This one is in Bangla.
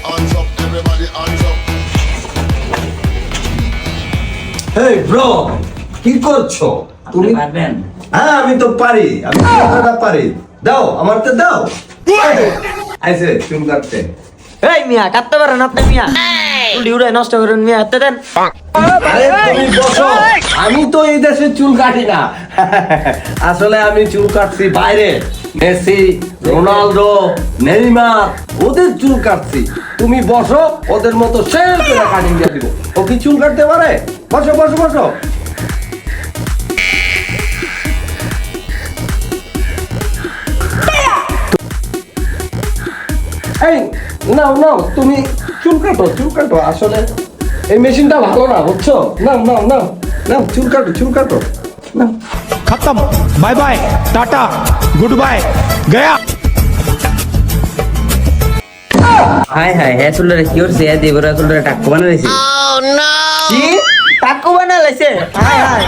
Hands up, everybody, hands up. Hey bro, কি করছো তুমি? পারবেন? হ্যাঁ আমি তো পারি, আমি কথাটা পারি। দাও আমারতে দাও। আইসে চুল কাটতে। এই মিয়া কাটতে পারেন আপনি মিয়া? চুল উড়াই নষ্ট করেন মিয়া, হাতে দেন। আরে তুমি বসো, আমি তো এই দেশে চুল কাটি না। আসলে আমি চুল কাটছি বাইরে, মেসি, রোনালদো, নেইমার, ওদের চুল কাটছি। তুমি বসো, ওদের মতো শেষ করে কাটিং দিয়ে দিব। ও কি চুল কাটতে পারে? বসো বসো বসো। এই নাও নাও, তুমি চুল কাটো চুল কাটো। আসলে এই মেশিনটা ভালো না, বুঝছো? নাও নাও নাও নাও, চুল কাটো চুল কাটো নাও। खत्म bye bye tata good bye गया হাই হাই হ্যাঁ চুলরে কি করছে? হ্যাঁ দেবরা চুলরে টাক্কু বানাইছে। কি? টাক্কু বানাইছে? High high